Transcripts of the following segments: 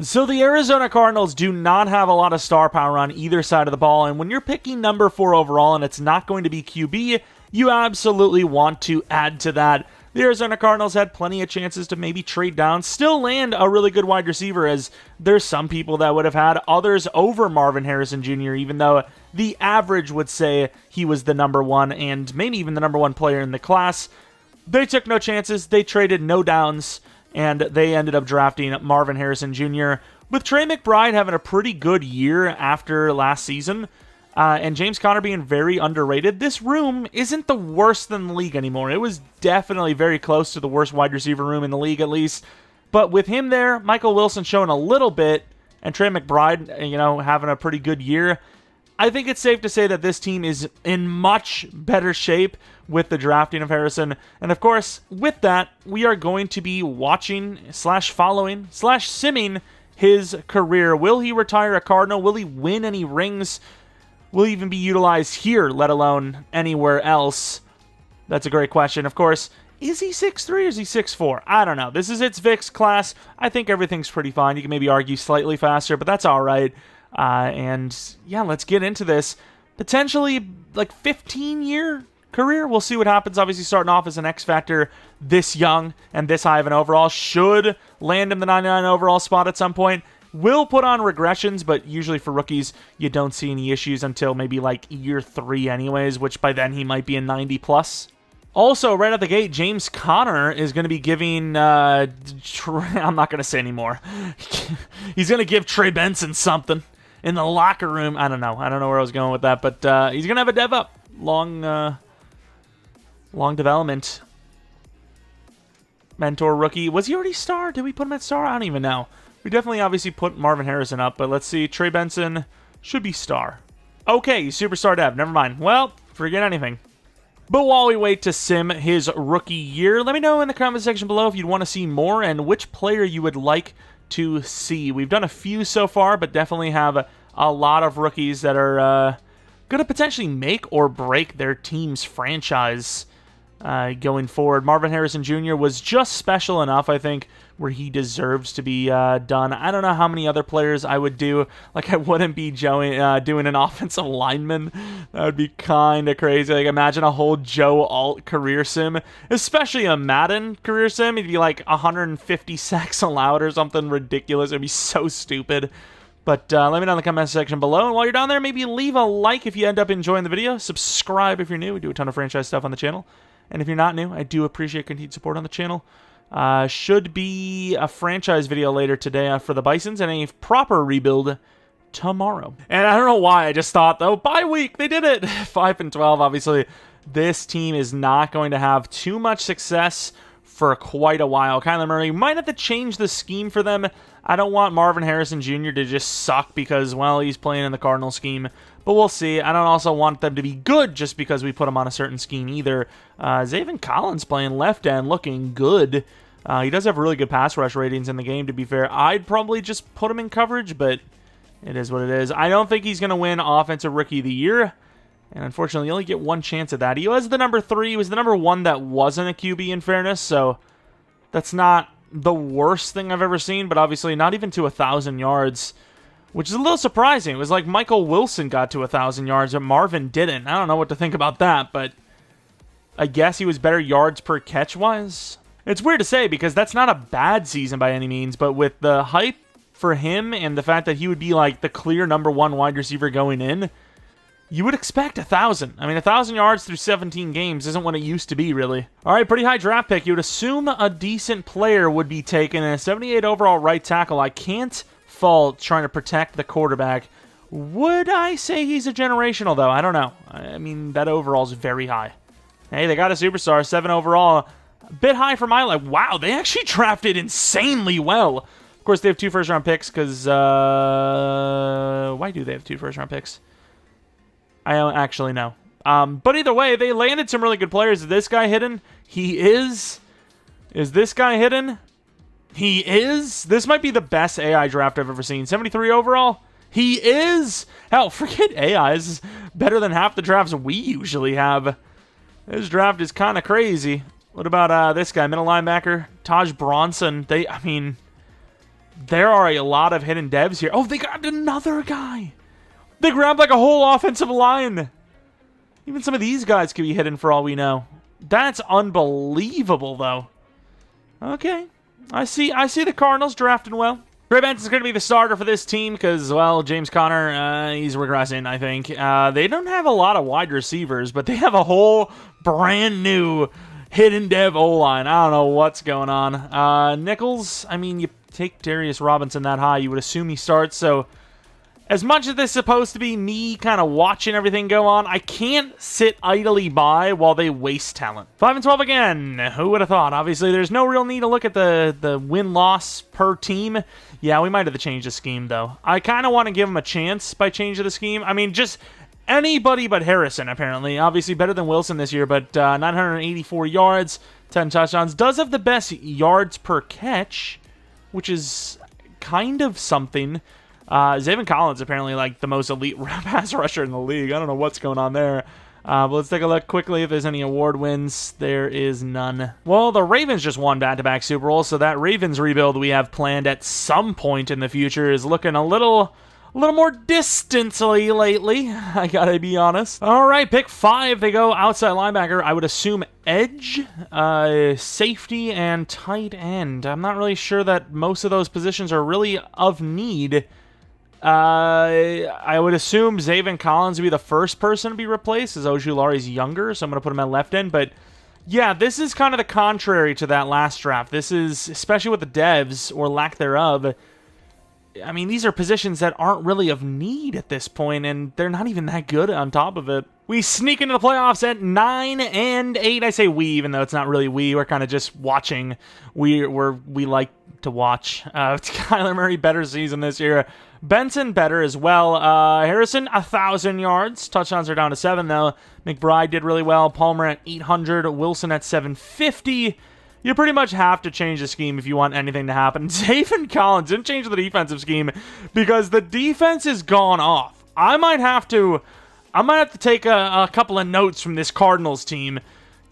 So the Arizona Cardinals do not have a lot of star power on either side of the ball, and when you're picking number 4 overall and it's not going to be QB, you absolutely want to add to that. The Arizona Cardinals had plenty of chances to maybe trade down, still land a really good wide receiver, as there's some people that would have had others over Marvin Harrison Jr., even though the average would say he was the number 1 and maybe even the number 1 player in the class. They took no chances, they traded no downs, and they ended up drafting Marvin Harrison Jr. With Trey McBride having a pretty good year after last season, and James Conner being very underrated, this room isn't the worst in the league anymore. It was definitely very close to the worst wide receiver room in the league, at least. But with him there, Michael Wilson showing a little bit, and Trey McBride, having a pretty good year, I think it's safe to say that this team is in much better shape with the drafting of Harrison. And of course, with that, we are going to be watching / following / simming his career. Will he retire a Cardinal? Will he win any rings? Will he even be utilized here, let alone anywhere else? That's a great question. Of course, is he 6'3" or is he 6'4"? I don't know. This is its VIX class. I think everything's pretty fine. You can maybe argue slightly faster, but that's all right. And yeah, let's get into this. Potentially like 15-year career. We'll see what happens. Obviously starting off as an X Factor this young and this high of an overall. Should land him the 99 overall spot at some point. Will put on regressions, but usually for rookies, you don't see any issues until maybe like year 3 anyways, which by then he might be a 90 plus. Also, right out the gate, James Conner is going to be giving, I'm not going to say anymore. He's going to give Trey Benson something in the locker room. I don't know where I was going with that, but he's going to have a dev up. Long development. Mentor rookie. Was he already star? Did we put him at star? I don't even know. We definitely obviously put Marvin Harrison up, but let's see. Trey Benson should be star. Okay, superstar dev. Never mind. Well, forget anything. But while we wait to sim his rookie year, let me know in the comment section below if you'd want to see more and which player you would like to see. We've done a few so far, but definitely have a lot of rookies that are going to potentially make or break their team's franchise going forward. Marvin Harrison Jr. was just special enough, I think, where he deserves to be done. I don't know how many other players I would do. Like, I wouldn't be doing an offensive lineman. That would be kind of crazy. Like, imagine a whole Joe Alt career sim, especially a Madden career sim. It'd be like 150 sacks allowed or something ridiculous. It'd be so stupid. But let me know in the comment section below. And while you're down there, maybe leave a like if you end up enjoying the video. Subscribe if you're new. We do a ton of franchise stuff on the channel. And if you're not new, I do appreciate continued support on the channel. Should be a franchise video later today for the Bisons and a proper rebuild tomorrow. And I don't know why, I just thought, though, bye week, they did it. 5-12, obviously. This team is not going to have too much success for quite a while. Kyler Murray might have to change the scheme for them. I don't want Marvin Harrison Jr. to just suck because, well, he's playing in the Cardinal scheme. But we'll see. I don't also want them to be good just because we put him on a certain scheme either. Zaven Collins playing left end, looking good. He does have really good pass rush ratings in the game, to be fair. I'd probably just put him in coverage, but it is what it is. I don't think he's going to win Offensive Rookie of the Year. And unfortunately, you only get one chance at that. He was the number 3. He was the number 1 that wasn't a QB, in fairness. So that's not the worst thing I've ever seen, but obviously not even to 1,000 yards. Which is a little surprising. It was like Michael Wilson got to 1,000 yards, but Marvin didn't. I don't know what to think about that, but I guess he was better yards per catch-wise. It's weird to say because that's not a bad season by any means, but with the hype for him and the fact that he would be like the clear number 1 wide receiver going in, you would expect 1,000. I mean, 1,000 yards through 17 games isn't what it used to be, really. All right, pretty high draft pick. You would assume a decent player would be taken, and a 78 overall right tackle. I can't fault trying to protect the quarterback. Would I say he's a generational, though? I don't know. I mean, that overall is very high. Hey, they got a superstar, 7 overall. A bit high for my life. Wow, they actually drafted insanely well. Of course, they have 2 first-round picks because... why do they have 2 first-round picks? I don't actually know. But either way, they landed some really good players. Is this guy hidden? He is. Is this guy hidden? He is. This might be the best AI draft I've ever seen. 73 overall? He is. Hell, forget AI. This is better than half the drafts we usually have. This draft is kind of crazy. What about this guy, middle linebacker? Taj Bronson. I mean, there are a lot of hidden devs here. Oh, they grabbed another guy. They grabbed like a whole offensive line. Even some of these guys could be hidden for all we know. That's unbelievable, though. Okay. I see the Cardinals drafting well. Trey Benson's going to be the starter for this team because, well, James Conner, he's regressing, I think. They don't have a lot of wide receivers, but they have a whole brand new hidden dev O-line. I don't know what's going on. Nichols, I mean, you take Darius Robinson that high, you would assume he starts, so as much as this is supposed to be me kind of watching everything go on, I can't sit idly by while they waste talent. 5-12 again. Who would have thought? Obviously, there's no real need to look at the win-loss per team. Yeah, we might have to change the scheme, though. I kind of want to give him a chance by changing the scheme. I mean, just anybody but Harrison, apparently. Obviously, better than Wilson this year, but 984 yards, 10 touchdowns. Does have the best yards per catch, which is kind of something. Zaven Collins apparently like the most elite pass rusher in the league. I don't know what's going on there. But let's take a look quickly if there's any award wins. There is none. Well, the Ravens just won back-to-back Super Bowls, so that Ravens rebuild we have planned at some point in the future is looking a little more distantly lately, I gotta be honest. All right, pick 5. They go outside linebacker. I would assume edge, safety, and tight end. I'm not really sure that most of those positions are really of need. I would assume Zaven Collins would be the first person to be replaced, as Ojulari's younger, so I'm going to put him at left end. But yeah, this is kind of the contrary to that last draft. This is, especially with the devs, or lack thereof, I mean, these are positions that aren't really of need at this point, and they're not even that good on top of it. We sneak into the playoffs at 9-8. I say we, even though it's not really we. We're kind of just watching. We like to watch. Kyler Murray, better season this year. Benson, better as well. Harrison, 1,000 yards. Touchdowns are down to 7, though. McBride did really well. Palmer at 800. Wilson at 750. You pretty much have to change the scheme if you want anything to happen. Zaven Collins didn't change the defensive scheme because the defense is gone off. I might have to take a couple of notes from this Cardinals team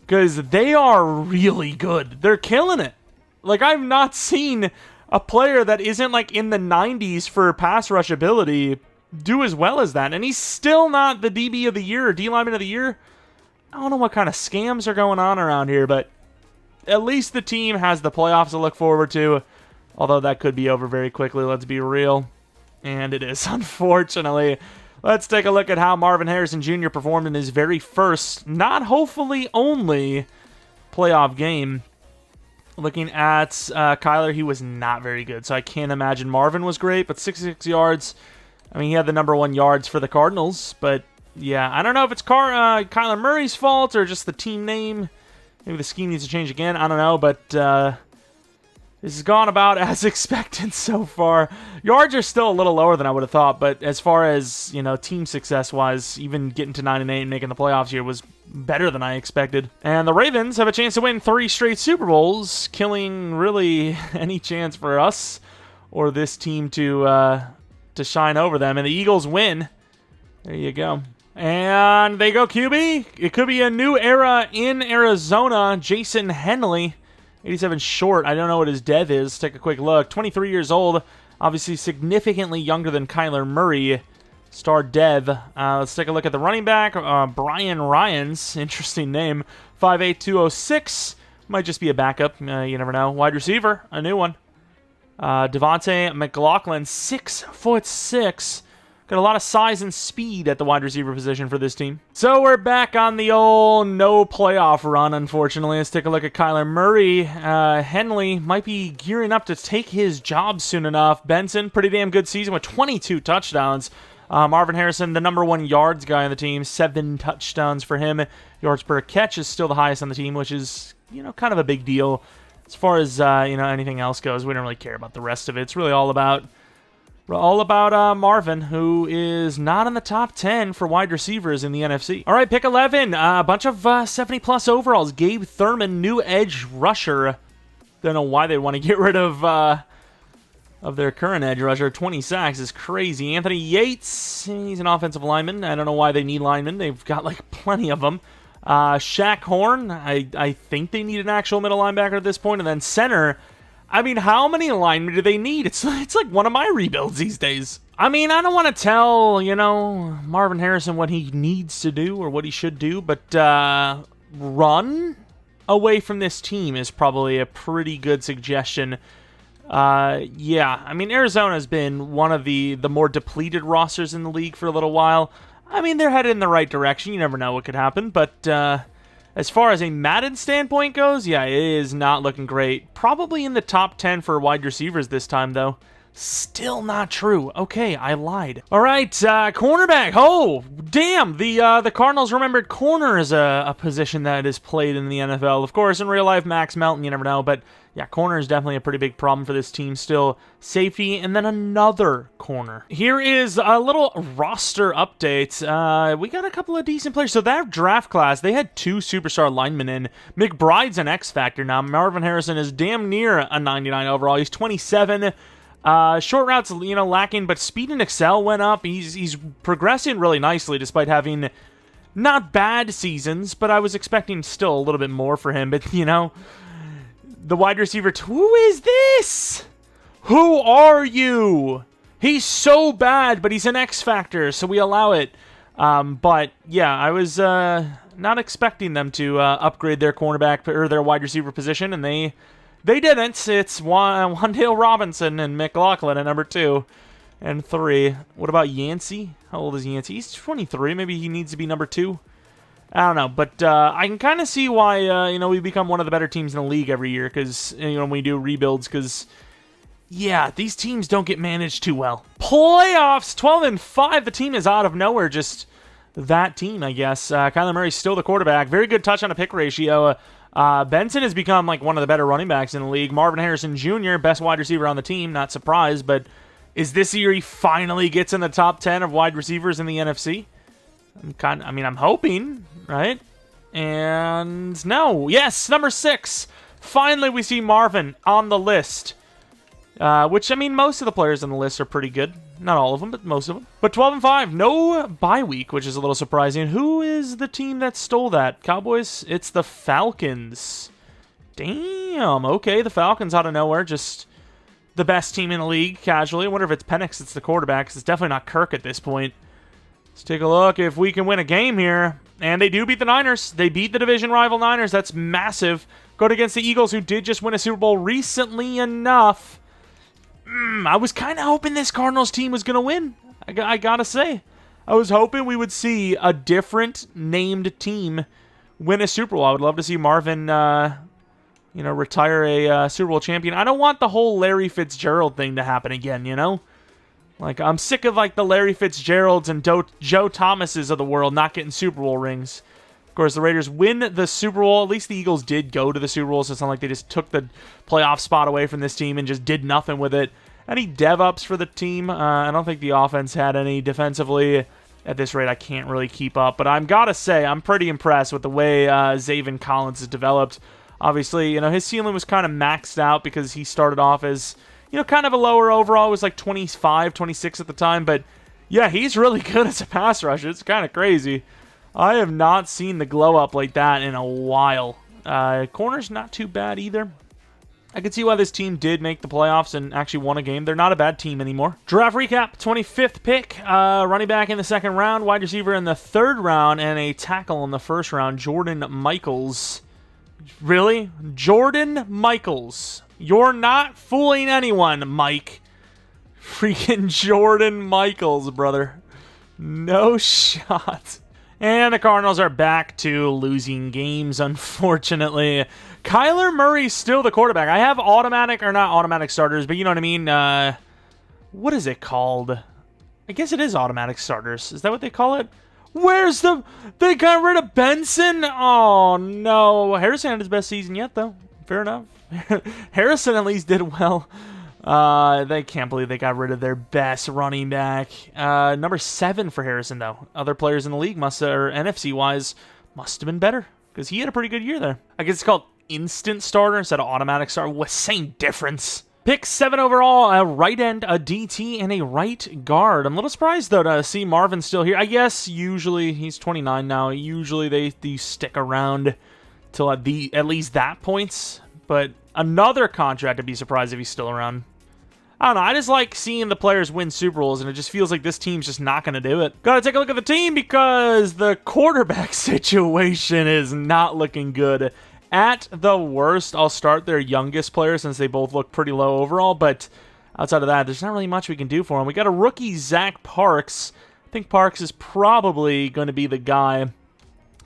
because they are really good. They're killing it. Like, I've not seen a player that isn't like in the 90s for pass rush ability do as well as that. And he's still not the DB of the year or D lineman of the year. I don't know what kind of scams are going on around here, but at least the team has the playoffs to look forward to. Although that could be over very quickly, let's be real. And it is, unfortunately. Let's take a look at how Marvin Harrison Jr. performed in his very first, not hopefully only, playoff game. Looking at Kyler, he was not very good. So I can't imagine Marvin was great, but 66 yards. I mean, he had the number 1 yards for the Cardinals. But, yeah, I don't know if it's Kyler Murray's fault or just the team name. Maybe the scheme needs to change again. I don't know, but this has gone about as expected so far. Yards are still a little lower than I would have thought, but as far as, you know, team success-wise, even getting to 9-8 and making the playoffs here was better than I expected. And the Ravens have a chance to win 3 straight Super Bowls, killing really any chance for us or this team to shine over them. And the Eagles win. There you go. And they go QB. It could be a new era in Arizona. Jason Henley, 87 short. I don't know what his dev is. Take a quick look. 23 years old. Obviously significantly younger than Kyler Murray. Star dev. Let's take a look at the running back. Brian Ryans. Interesting name. 5'8", 206. Might just be a backup. You never know. Wide receiver. A new one. Devontae McLaughlin. 6'6". Got a lot of size and speed at the wide receiver position for this team. So we're back on the old no playoff run, unfortunately. Let's take a look at Kyler Murray. Henley might be gearing up to take his job soon enough. Benson, pretty damn good season with 22 touchdowns. Marvin Harrison, the number 1 yards guy on the team. 7 touchdowns for him. Yards per catch is still the highest on the team, which is, you know, kind of a big deal. As far as, you know, anything else goes, we don't really care about the rest of it. It's really all about Marvin, who is not in the top 10 for wide receivers in the NFC. All right, pick 11. A bunch of 70-plus overalls. Gabe Thurman, new edge rusher. Don't know why they want to get rid of their current edge rusher. 20 sacks is crazy. Anthony Yates, he's an offensive lineman. I don't know why they need linemen. They've got, like, plenty of them. Shaq Horn, I think they need an actual middle linebacker at this point. And then center, I mean, how many linemen do they need? It's like one of my rebuilds these days. I mean, I don't want to tell, Marvin Harrison what he needs to do or what he should do, but run away from this team is probably a pretty good suggestion. Yeah, I mean, Arizona's been one of the more depleted rosters in the league for a little while. I mean, they're headed in the right direction. You never know what could happen, but as far as a Madden standpoint goes, yeah, it is not looking great. Probably in the top 10 for wide receivers this time, though. Still not true. Okay, I lied. All right, cornerback. Oh, damn. The Cardinals remembered corner is a position that is played in the NFL. Of course, in real life, Max Melton, you never know. But, yeah, corner is definitely a pretty big problem for this team still. Safety, and then another corner. Here is a little roster update. We got a couple of decent players. So that draft class, they had 2 superstar linemen in. McBride's an X factor now. Marvin Harrison is damn near a 99 overall. He's 27. Short routes, lacking, but speed and excel went up. He's progressing really nicely despite having not bad seasons, but I was expecting still a little bit more for him. But, the wide receiver, who is this? Who are you? He's so bad, but he's an X factor, so we allow it. But, yeah, I was not expecting them to upgrade their cornerback or their wide receiver position, and they didn't. It's Wan'Dale Robinson and McLaughlin at number 2 and 3. What about Yancey? How old is Yancey? He's 23. Maybe he needs to be number 2. I don't know. But I can kind of see why, we become one of the better teams in the league every year because, when we do rebuilds because, yeah, these teams don't get managed too well. Playoffs, 12-5. The team is out of nowhere. Just that team, I guess. Kyler Murray's still the quarterback. Very good touch on a pick ratio. Benson has become like one of the better running backs in the league. Marvin Harrison Jr., best wide receiver on the team. Not surprised, but is this year he finally gets in the top 10 of wide receivers in the NFC? I'm hoping, right? And no. Yes, number 6. Finally, we see Marvin on the list. Which, most of the players on the list are pretty good. Not all of them, but most of them. But 12-5, no bye week, which is a little surprising. Who is the team that stole that? Cowboys? It's the Falcons. Damn, okay, the Falcons out of nowhere, just the best team in the league, casually. I wonder if it's Penix, it's the quarterback, because it's definitely not Kirk at this point. Let's take a look if we can win a game here. And they do beat the Niners. They beat the division rival Niners. That's massive. Going against the Eagles, who did just win a Super Bowl recently enough. I was kind of hoping this Cardinals team was going to win. I gotta say. I was hoping we would see a different named team win a Super Bowl. I would love to see Marvin, retire a Super Bowl champion. I don't want the whole Larry Fitzgerald thing to happen again, Like, I'm sick of, the Larry Fitzgeralds and Joe Thomases of the world not getting Super Bowl rings. Of course, the Raiders win the Super Bowl. At least the Eagles did go to the Super Bowl, so it's not like they just took the playoff spot away from this team and just did nothing with it. Any dev-ups for the team? I don't think the offense had any defensively. At this rate, I can't really keep up. But I've got to say, I'm pretty impressed with the way Zaven Collins has developed. Obviously, his ceiling was kind of maxed out because he started off as, kind of a lower overall. It was like 25, 26 at the time. But, yeah, he's really good as a pass rusher. It's kind of crazy. I have not seen the glow up like that in a while. Corner's not too bad either. I can see why this team did make the playoffs and actually won a game. They're not a bad team anymore. Draft recap, 25th pick. Running back in the 2nd round, wide receiver in the 3rd round, and a tackle in the 1st round, Jordan Michaels. Really? Jordan Michaels. You're not fooling anyone, Mike. Freaking Jordan Michaels, brother. No shot. And the Cardinals are back to losing games, unfortunately. Kyler Murray's still the quarterback. I have automatic, or not automatic starters, but you know what I mean? What is it called? I guess it is automatic starters. Is that what they call it? They got rid of Benson? Oh, no. Harrison had his best season yet, though. Fair enough. Harrison at least did well. They can't believe they got rid of their best running back. Number 7 for Harrison, though. Other players in the league or NFC-wise, must have been better because he had a pretty good year there. I guess it's called instant starter instead of automatic starter. Same difference. Pick 7 overall, a right end, a DT, and a right guard. I'm a little surprised, though, to see Marvin still here. I guess usually, he's 29 now, usually they stick around till at least that points. But Another contract. I'd be surprised if he's still around. I don't know. I just like seeing the players win Super Bowls, and it just feels like this team's just not going to do it. Got to take a look at the team because the quarterback situation is not looking good. At the worst, I'll start their youngest player since they both look pretty low overall, but outside of that, there's not really much we can do for him. We got a rookie, Zach Parks. I think Parks is probably going to be the guy.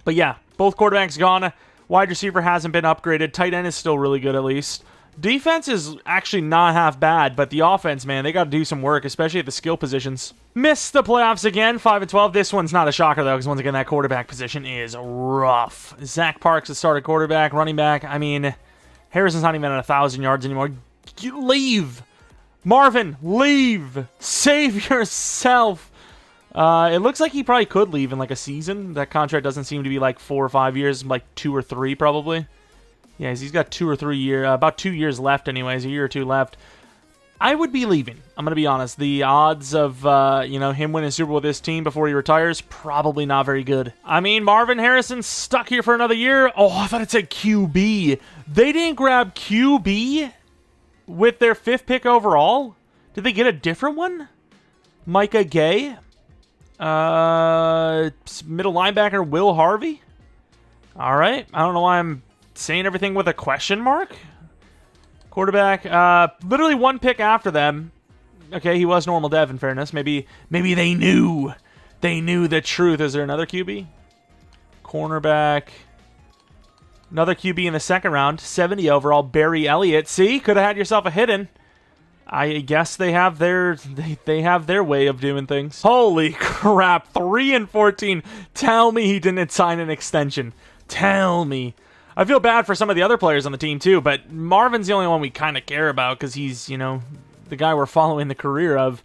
But yeah, both quarterbacks gone. Wide receiver hasn't been upgraded. Tight end is still really good at least. Defense is actually not half bad, but the offense, man, they got to do some work, especially at the skill positions. Missed the playoffs again, 5-12. This one's not a shocker, though, because once again, that quarterback position is rough. Zach Parks has started quarterback, running back. I mean, Harrison's not even at 1,000 yards anymore. Leave! Marvin, leave! Save yourself! It looks like he probably could leave in, like, a season. That contract doesn't seem to be, like, 4 or 5 years, like 2 or 3, probably. Yeah, he's got 2 or 3 years, about 2 years left anyways, a year or 2 left. I would be leaving. I'm going to be honest. The odds of, him winning Super Bowl with this team before he retires, probably not very good. I mean, Marvin Harrison stuck here for another year. Oh, I thought it said QB. They didn't grab QB with their 5th pick overall? Did they get a different one? Micah Gay? Middle linebacker Will Harvey? All right. I don't know why I'm saying everything with a question mark. Quarterback, literally 1 pick after them. Okay, he was normal dev in fairness. Maybe they knew. They knew the truth. Is there another QB? Cornerback. Another QB in the 2nd round. 70 overall, Barry Elliott. See? Could have had yourself a hidden. I guess they have their way of doing things. Holy crap. 3-14. Tell me he didn't sign an extension. Tell me. I feel bad for some of the other players on the team, too, but Marvin's the only one we kind of care about because he's, the guy we're following the career of.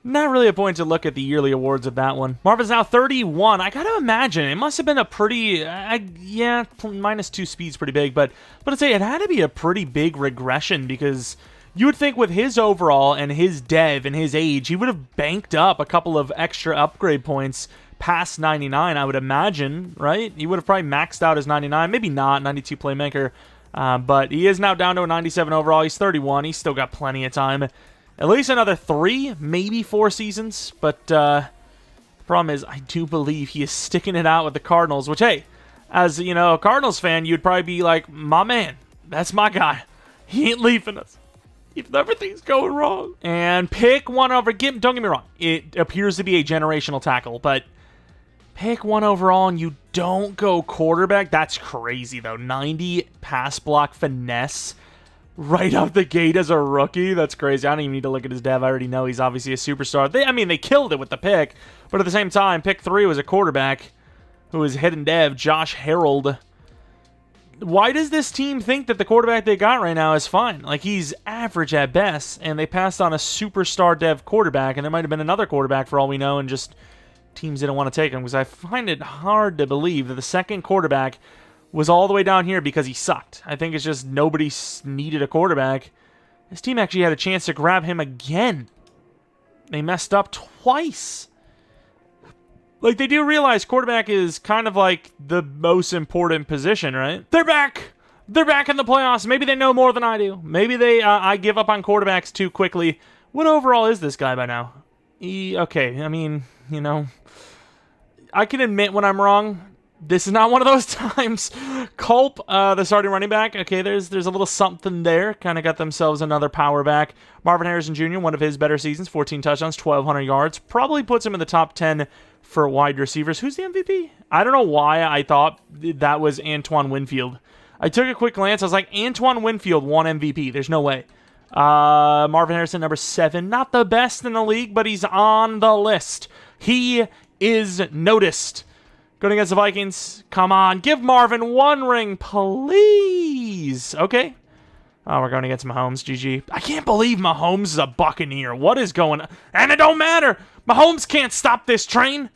Not really a point to look at the yearly awards of that one. Marvin's now 31. I gotta imagine it must have been a pretty, -2 speed's pretty big, but I'd say it had to be a pretty big regression because you would think with his overall and his dev and his age, he would have banked up a couple of extra upgrade points past 99, I would imagine, right? He would have probably maxed out his 99, maybe not, 92 playmaker, but he is now down to a 97 overall. He's 31. He's still got plenty of time. At least another 3, maybe 4 seasons, but the problem is I do believe he is sticking it out with the Cardinals, which, hey, as, a Cardinals fan, you'd probably be like, my man, that's my guy. He ain't leaving us. If everything's going wrong. And pick one over, don't get me wrong, it appears to be a generational tackle, but pick 1 overall and you don't go quarterback? That's crazy, though. 90 pass block finesse right out the gate as a rookie? That's crazy. I don't even need to look at his dev. I already know he's obviously a superstar. They killed it with the pick, but at the same time, pick 3 was a quarterback who was hidden dev, Josh Harold. Why does this team think that the quarterback they got right now is fine? Like, he's average at best, and they passed on a superstar dev quarterback, and there might have been another quarterback for all we know, and just teams didn't want to take him, because I find it hard to believe that the 2nd quarterback was all the way down here because he sucked. I think it's just nobody needed a quarterback. This team actually had a chance to grab him again. They messed up twice. Like, they do realize quarterback is kind of like the most important position, right? They're back! They're back in the playoffs. Maybe they know more than I do. Maybe I give up on quarterbacks too quickly. What overall is this guy by now? Okay, I mean, I can admit when I'm wrong. This is not one of those times. Culp, the starting running back. Okay, there's a little something there. Kind of got themselves another power back. Marvin Harrison Jr., one of his better seasons. 14 touchdowns, 1,200 yards. Probably puts him in the top 10 for wide receivers. Who's the MVP? I don't know why I thought that was Antoine Winfield. I took a quick glance. I was like, Antoine Winfield won MVP. There's no way. Marvin Harrison, number 7. Not the best in the league, but he's on the list. He is noticed. Going against the Vikings. Come on. Give Marvin 1 ring, please. Okay. Oh, we're going against Mahomes. GG. I can't believe Mahomes is a Buccaneer. What is going on? And it don't matter. Mahomes can't stop this train.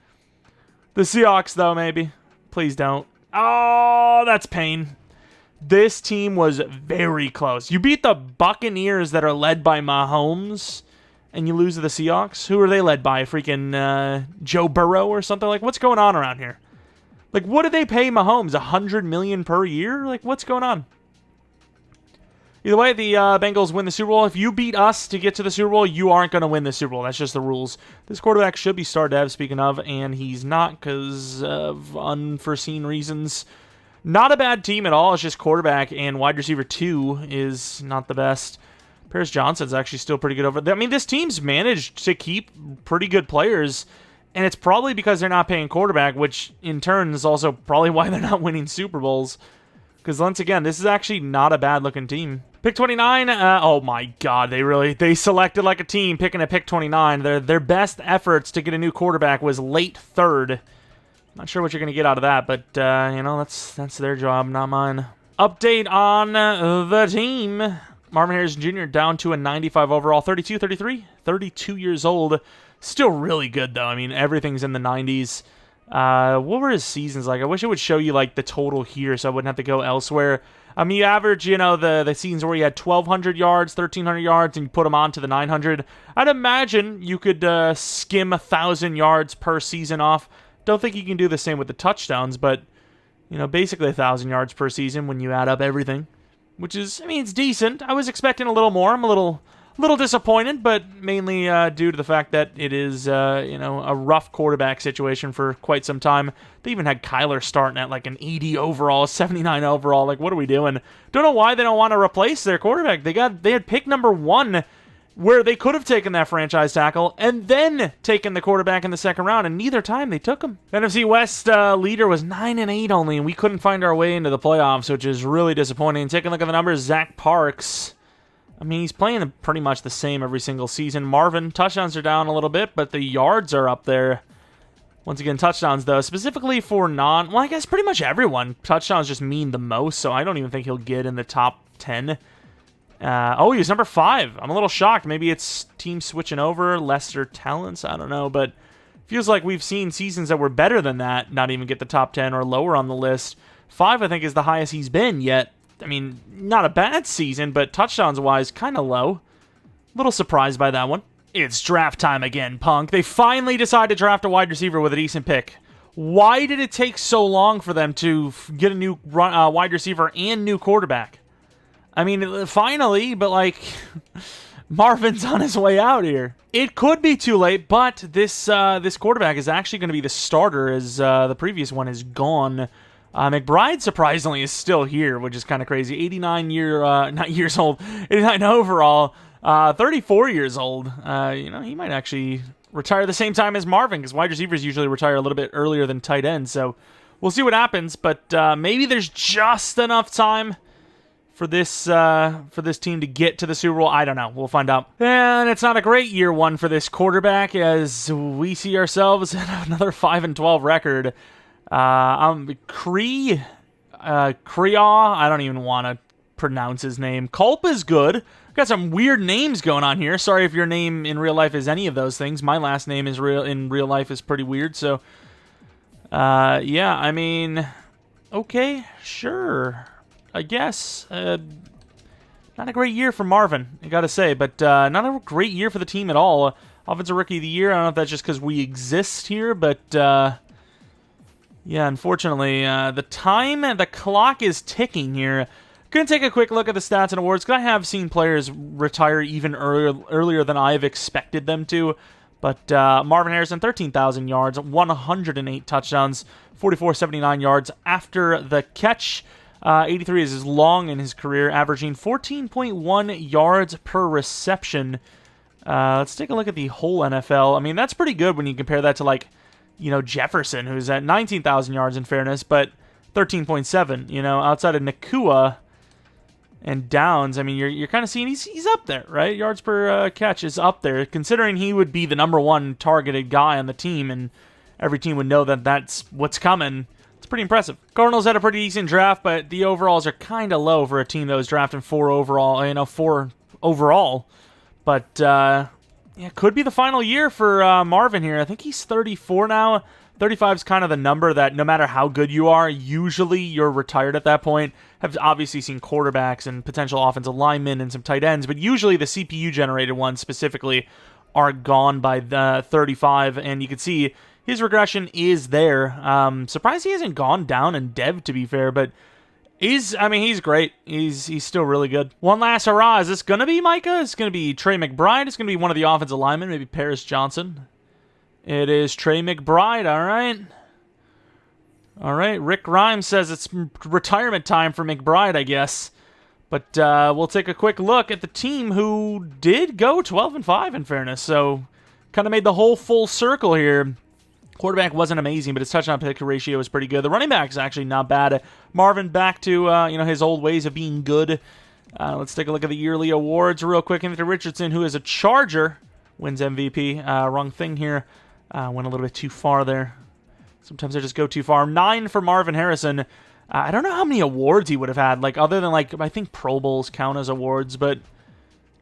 The Seahawks, though, maybe. Please don't. Oh, that's pain. This team was very close. You beat the Buccaneers that are led by Mahomes, and you lose to the Seahawks? Who are they led by? Freaking Joe Burrow or something? Like, what's going on around here? Like, what do they pay Mahomes? $100 million per year? Like, what's going on? Either way, the Bengals win the Super Bowl. If you beat us to get to the Super Bowl, you aren't going to win the Super Bowl. That's just the rules. This quarterback should be star dev, speaking of, and he's not because of unforeseen reasons. Not a bad team at all. It's just quarterback, and wide receiver 2 is not the best. Paris Johnson's actually still pretty good over there. I mean, this team's managed to keep pretty good players, and it's probably because they're not paying quarterback, which in turn is also probably why they're not winning Super Bowls. Because once again, this is actually not a bad-looking team. Pick 29, oh my god, they selected like a team picking at pick 29. Their best efforts to get a new quarterback was late 3rd. Not sure what you're going to get out of that, but, you know, that's their job, not mine. Update on the team. Marvin Harrison Jr. down to a 95 overall, 32, 33, 32 years old. Still really good, though. I mean, everything's in the 90s. What were his seasons like? I wish it would show you, like, the total here so I wouldn't have to go elsewhere. I mean, you average, you know, the seasons where you had 1,200 yards, 1,300 yards, and you put them on to the 900. I'd imagine you could skim 1,000 yards per season off. Don't think you can do the same with the touchdowns, but, you know, basically 1,000 yards per season when you add up everything. Which is, I mean, it's decent. I was expecting a little more. I'm a little disappointed, but mainly due to the fact that it is, you know, a rough quarterback situation for quite some time. They even had Kyler starting at like an 80 overall, 79 overall. Like, what are we doing? Don't know why they don't want to replace their quarterback. They had pick number 1, where they could have taken that franchise tackle and then taken the quarterback in the 2nd round, and neither time they took him. NFC West leader was 9-8 only, and we couldn't find our way into the playoffs, which is really disappointing. Taking a look at the numbers, Zach Parks. I mean, he's playing pretty much the same every single season. Marvin, touchdowns are down a little bit, but the yards are up there. Once again, touchdowns, though, specifically for well, I guess pretty much everyone. Touchdowns just mean the most, so I don't even think he'll get in the top 10. Oh, he was number 5. I'm a little shocked. Maybe it's team switching over, lesser talents. I don't know, but feels like we've seen seasons that were better than that not even get the top 10 or lower on the list. 5, I think, is the highest he's been yet. I mean, not a bad season, but touchdowns-wise, kind of low. A little surprised by that one. It's draft time again, punk. They finally decided to draft a wide receiver with a decent pick. Why did it take so long for them to get a new wide receiver and new quarterback? I mean, finally, but, like, Marvin's on his way out here. It could be too late, but this quarterback is actually going to be the starter as the previous one is gone. McBride, surprisingly, is still here, which is kind of crazy. 89 years old, 89 overall, 34 years old. You know, he might actually retire the same time as Marvin, because wide receivers usually retire a little bit earlier than tight ends, so we'll see what happens, but maybe there's just enough time for this team to get to the Super Bowl. I don't know. We'll find out. And it's not a great year one for this quarterback, as we see ourselves at another 5-12 record. Kriya, I don't even want to pronounce his name. Culp is good. Got some weird names going on here. Sorry if your name in real life is any of those things. My last name is in real life is pretty weird. So, yeah, I mean, okay, sure. I guess. Not a great year for Marvin, I gotta say, but not a great year for the team at all. Offensive Rookie of the Year, I don't know if that's just because we exist here, but yeah, unfortunately, the clock is ticking here. Gonna take a quick look at the stats and awards, because I have seen players retire even earlier than I've expected them to. But Marvin Harrison, 13,000 yards, 108 touchdowns, 4,479 yards after the catch. 83 is his long in his career, averaging 14.1 yards per reception. Let's take a look at the whole NFL. I mean, that's pretty good when you compare that to, like, you know, Jefferson, who's at 19,000 yards in fairness, but 13.7. You know, outside of Nakua and Downs, I mean, you're kind of seeing he's up there, right? Yards per catch is up there, considering he would be the number 1 targeted guy on the team, and every team would know that that's what's coming. It's pretty impressive. Cardinals had a pretty decent draft, but the overalls are kind of low for a team that was drafting 4 overall. But yeah, could be the final year for Marvin here. I think he's 34 now. 35 is kind of the number that no matter how good you are, usually you're retired at that point. Have obviously seen quarterbacks and potential offensive linemen and some tight ends, but usually the CPU-generated ones specifically are gone by the 35, and you can see his regression is there. Surprised he hasn't gone down in dev, to be fair, but He's great. He's still really good. One last hurrah. Is this going to be Micah? It's going to be Trey McBride. It's going to be one of the offensive linemen, maybe Paris Johnson. It is Trey McBride, all right. All right, Rick Grimes says it's retirement time for McBride, I guess. But we'll take a quick look at the team who did go 12-5 in fairness. So kind of made the whole full circle here. Quarterback wasn't amazing, but his touchdown-pick ratio was pretty good. The running back is actually not bad. Marvin back to his old ways of being good. Let's take a look at the yearly awards real quick. Anthony Richardson, who is a Charger, wins MVP. Wrong thing here. Went a little bit too far there. Sometimes I just go too far. 9 for Marvin Harrison. I don't know how many awards he would have had, other than, I think Pro Bowls count as awards, but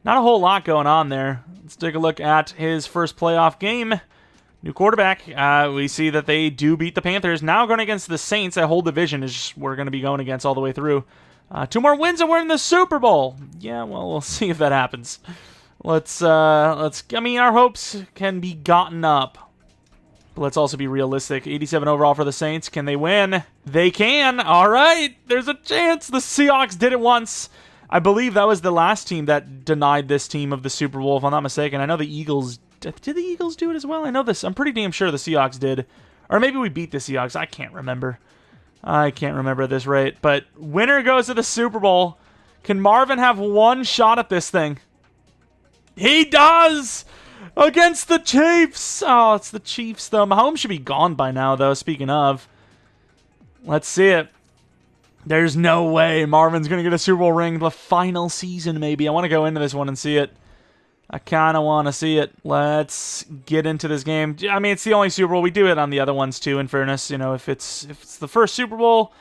not a whole lot going on there. Let's take a look at his first playoff game. New quarterback. We see that they do beat the Panthers. Now going against the Saints. That whole division is we're going to be going against all the way through. 2 more wins and we're in the Super Bowl. Yeah, well, we'll see if that happens. Our hopes can be gotten up. But let's also be realistic. 87 overall for the Saints. Can they win? They can. All right. There's a chance. The Seahawks did it once. I believe that was the last team that denied this team of the Super Bowl, if I'm not mistaken. I know the Eagles... Did the Eagles do it as well? I know this. I'm pretty damn sure the Seahawks did. Or maybe we beat the Seahawks. I can't remember. I can't remember at this rate. But winner goes to the Super Bowl. Can Marvin have one shot at this thing? He does! Against the Chiefs! Oh, it's the Chiefs, though. Mahomes should be gone by now, though, speaking of. Let's see it. There's no way Marvin's going to get a Super Bowl ring the final season, maybe. I want to go into this one and see it. I kind of want to see it. Let's get into this game. It's the only Super Bowl. We do it on the other ones, too, in fairness. If it's the first Super Bowl,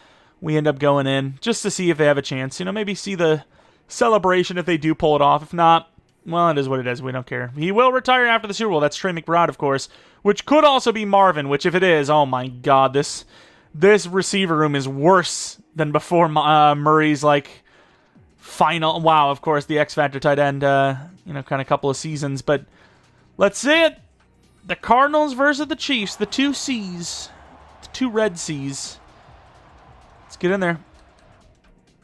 we end up going in just to see if they have a chance. Maybe see the celebration if they do pull it off. If not, well, it is what it is. We don't care. He will retire after the Super Bowl. That's Trey McBride, of course, which could also be Marvin, which if it is, oh my God, this receiver room is worse than before Murray's, final. Wow, of course, the X Factor tight end, kind of couple of seasons. But let's see it. The Cardinals versus the Chiefs. The 2 C's. The 2 Red C's. Let's get in there.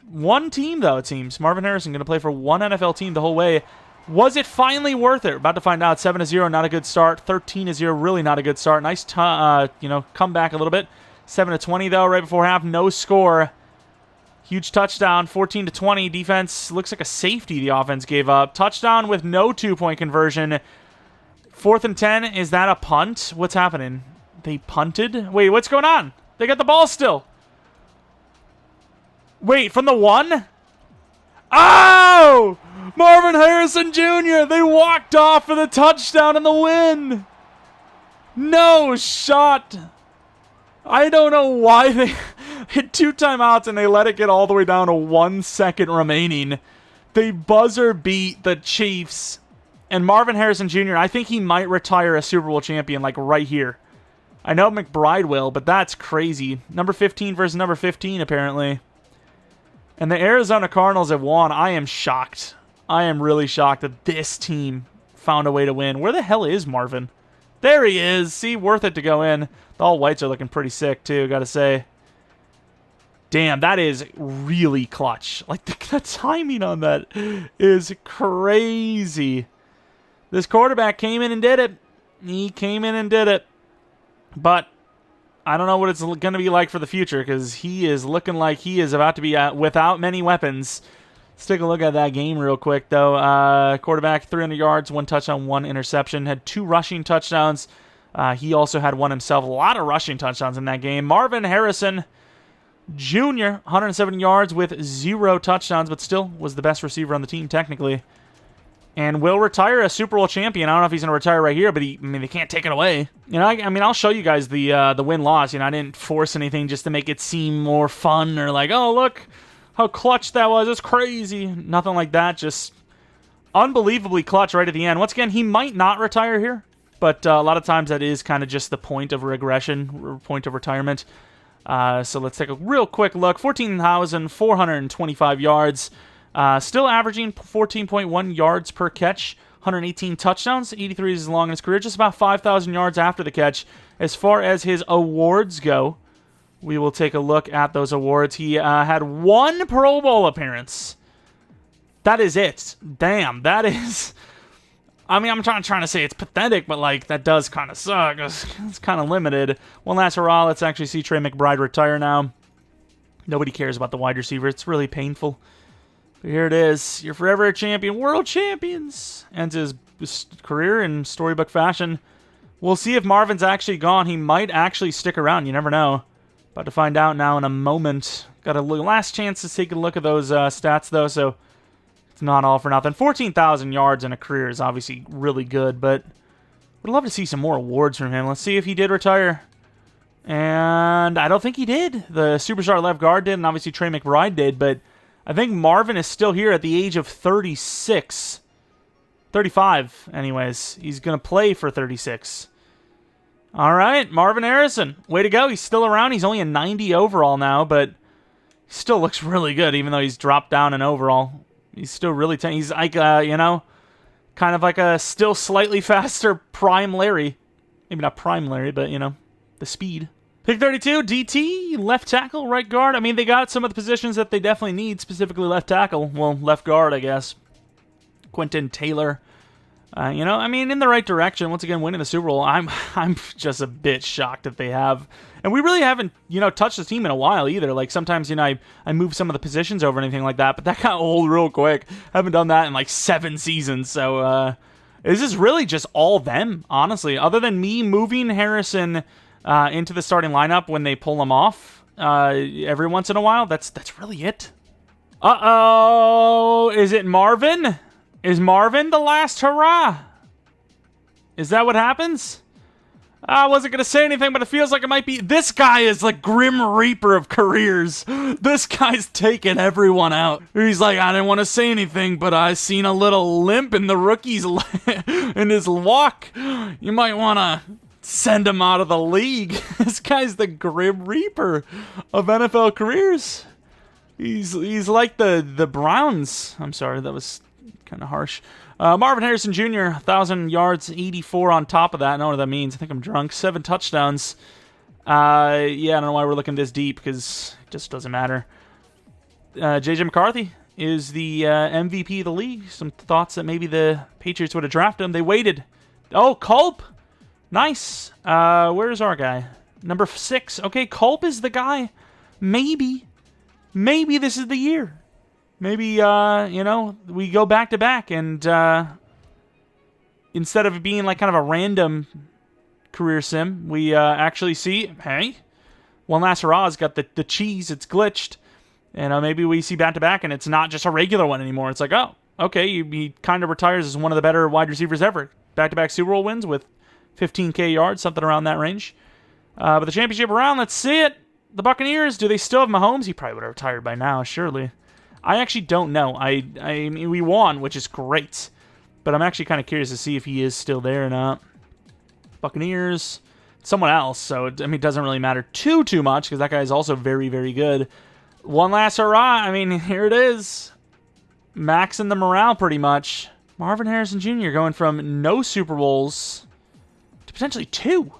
One team, though, it seems. Marvin Harrison going to play for one NFL team the whole way. Was it finally worth it? We're about to find out. 7-0, not a good start. 13-0, really not a good start. Nice, comeback a little bit. 7-20, though, right before half. No score. Huge touchdown. 14-20. Defense looks like a safety the offense gave up. Touchdown with no 2-point conversion. 4th and 10. Is that a punt? What's happening? They punted? Wait, what's going on? They got the ball still. Wait, from the 1? Oh! Marvin Harrison Jr. They walked off for the touchdown and the win. No shot. I don't know why they hit 2 timeouts and they let it get all the way down to 1 second remaining. They buzzer beat the Chiefs. And Marvin Harrison Jr., I think he might retire a Super Bowl champion right here. I know McBride will, but that's crazy. Number 15 versus number 15, apparently. And the Arizona Cardinals have won. I am shocked. I am really shocked that this team found a way to win. Where the hell is Marvin? There he is. See, worth it to go in. The all whites are looking pretty sick, too, gotta say. Damn, that is really clutch. The timing on that is crazy. This quarterback came in and did it. He came in and did it. But I don't know what it's going to be like for the future because he is looking like he is about to be without many weapons. Let's take a look at that game real quick, though. Quarterback, 300 yards, 1 touchdown, 1 interception. Had 2 rushing touchdowns. He also had 1 himself. A lot of rushing touchdowns in that game. Marvin Harrison Jr., 107 yards with 0 touchdowns, but still was the best receiver on the team, technically. And will retire a Super Bowl champion. I don't know if he's going to retire right here, but they can't take it away. I'll show you guys the win-loss. I didn't force anything just to make it seem more fun or oh, look how clutch that was. It's crazy. Nothing like that. Just unbelievably clutch right at the end. Once again, he might not retire here, but a lot of times that is kind of just the point of regression, point of retirement. So let's take a real quick look. 14,425 yards. Still averaging 14.1 yards per catch, 118 touchdowns, 83 is long in his career, just about 5,000 yards after the catch. As far as his awards go, we will take a look at those awards. He had 1 Pro Bowl appearance. That is it. Damn, that is... I mean, I'm trying to say it's pathetic, but, like, that does kind of suck. It's kind of limited. One last hurrah. Let's actually see Trey McBride retire now. Nobody cares about the wide receiver. It's really painful. But here it is. You're forever a champion. World champions. Ends his career in storybook fashion. We'll see if Marvin's actually gone. He might actually stick around. You never know. About to find out now in a moment. Got a last chance to take a look at those stats, though, so it's not all for nothing. 14,000 yards in a career is obviously really good, but would love to see some more awards from him. Let's see if he did retire. And I don't think he did. The superstar left guard did, and obviously Trey McBride did, but I think Marvin is still here at the age of 36. 35, anyways. He's going to play for 36. All right, Marvin Harrison. Way to go. He's still around. He's only a 90 overall now, but he still looks really good, even though he's dropped down in overall. He's still really... he's like, you know, kind of like a still slightly faster Prime Larry. Maybe not Prime Larry, but, you know, the speed. Pick 32, DT, left tackle, right guard. I mean, they got some of the positions that they definitely need, specifically left tackle. Well, left guard, I guess. Quentin Taylor. You know, I mean, in the right direction. Once again, winning the Super Bowl. I'm just a bit shocked that they have. And we really haven't, you know, touched the team in a while either. Like, sometimes, you know, I move some of the positions over and anything like that, but that got old real quick. Haven't done that in, like, 7 seasons. So, this is really just all them, honestly. Other than me moving Harrison into the starting lineup when they pull him off every once in a while, that's really it. Uh-oh! Is it Marvin? Is Marvin the last hurrah? Is that what happens? I wasn't going to say anything, but it feels like it might be. This guy is like Grim Reaper of careers. This guy's taking everyone out. He's like, I didn't want to say anything, but I seen a little limp in the rookie's in his walk. You might want to send him out of the league. This guy's the Grim Reaper of NFL careers. He's like the Browns. I'm sorry, that was kind of harsh. Marvin Harrison Jr., 1,000 yards, 84 on top of that. I don't know what that means. I think I'm drunk. 7 touchdowns. Yeah, I don't know why we're looking this deep, because it just doesn't matter. J.J. McCarthy is the MVP of the league. Some thoughts that maybe the Patriots would have drafted him. They waited. Oh, Culp. Nice. Where's our guy? Number 6. Okay, Culp is the guy. Maybe this is the year. Maybe, you know, we go back-to-back, and instead of it being like kind of a random career sim, we actually see, hey, one last hurrah's got the cheese, it's glitched, and maybe we see back-to-back, and it's not just a regular one anymore. It's like, oh, okay, he kind of retires as one of the better wide receivers ever. Back-to-back Super Bowl wins with 15K yards, something around that range. But the championship around, let's see it. The Buccaneers, do they still have Mahomes? He probably would have retired by now, surely. I actually don't know. I mean, we won, which is great. But I'm actually kind of curious to see if he is still there or not. Buccaneers, someone else. So, I mean, it doesn't really matter too much, because that guy is also very, very good. One last hurrah. I mean, here it is. Maxing the morale, pretty much. Marvin Harrison Jr. going from no Super Bowls to potentially 2.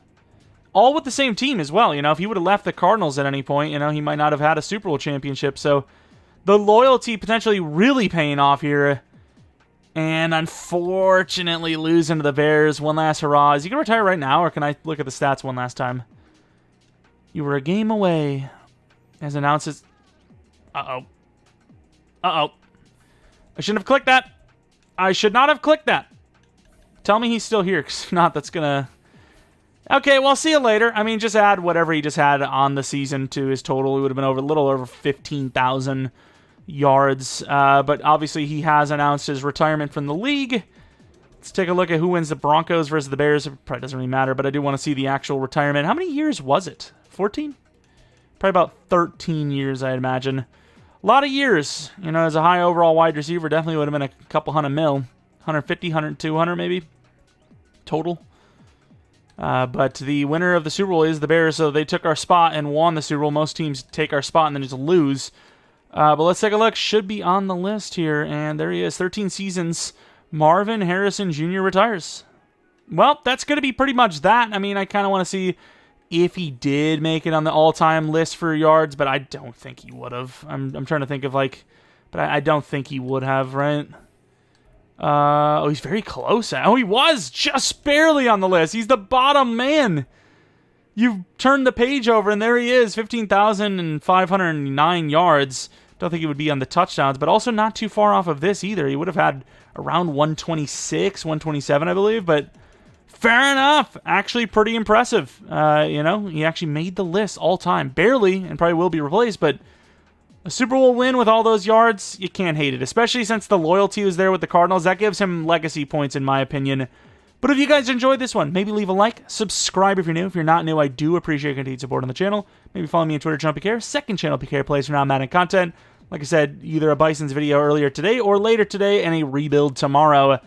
All with the same team as well. You know, if he would have left the Cardinals at any point, you know, he might not have had a Super Bowl championship. So, the loyalty potentially really paying off here. And unfortunately losing to the Bears. One last hurrah. Is he going to retire right now, or can I look at the stats one last time? You were a game away. As announces... Uh-oh. Uh-oh. I shouldn't have clicked that. I should not have clicked that. Tell me he's still here, because if not, that's going to... Okay, well, see you later. I mean, just add whatever he just had on the season to his total. It would have been a little over 15,000 yards. But obviously, he has announced his retirement from the league. Let's take a look at who wins the Broncos versus the Bears. It probably doesn't really matter, but I do want to see the actual retirement. How many years was it? 14? Probably about 13 years, I'd imagine. A lot of years. You know, as a high overall wide receiver, definitely would have been a couple hundred mil. 150, 100, 200 maybe total. But the winner of the Super Bowl is the Bears, so they took our spot and won the Super Bowl. Most teams take our spot and then just lose. But let's take a look. Should be on the list here, and there he is. 13 seasons. Marvin Harrison Jr. retires. Well, that's going to be pretty much that. I mean, I kind of want to see if he did make it on the all-time list for yards, but I don't think he would have. I'm trying to think of like, but I don't think he would have, right? Oh, he's very close. Oh, he was just barely on the list. He's the bottom man. You've turned the page over, and there he is, 15,509 yards. Don't think he would be on the touchdowns, but also not too far off of this either. He would have had around 126, 127, I believe, but fair enough. Actually pretty impressive. He actually made the list all time. Barely, and probably will be replaced, but a Super Bowl win with all those yards, you can't hate it, especially since the loyalty was there with the Cardinals. That gives him legacy points, in my opinion. But if you guys enjoyed this one, maybe leave a like, subscribe if you're new. If you're not new, I do appreciate your continued support on the channel. Maybe follow me on Twitter, Jeromepkr. Second channel, PK Plays for non-Madden content. Like I said, either a Bison's video earlier today or later today, and a rebuild tomorrow.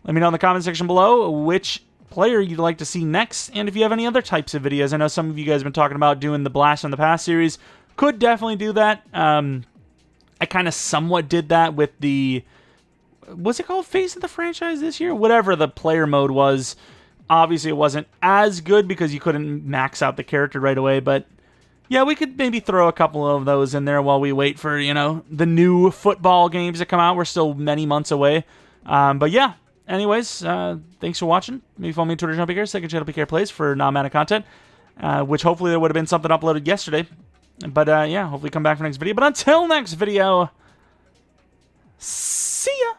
Let me know in the comment section below which player you'd like to see next, and if you have any other types of videos. I know some of you guys have been talking about doing the Blast from the Past series. Could definitely do that. I kind of somewhat did that with the... Was it called Face of the Franchise this year? Whatever the player mode was. Obviously, it wasn't as good because you couldn't max out the character right away, but yeah, we could maybe throw a couple of those in there while we wait for, the new football games to come out. We're still many months away. But yeah, anyways, thanks for watching. Maybe follow me on Twitter, Jeromepkr. Second channel, PK Plays for non-Madden content, which hopefully there would have been something uploaded yesterday. But yeah, hopefully come back for next video. But until next video, see ya!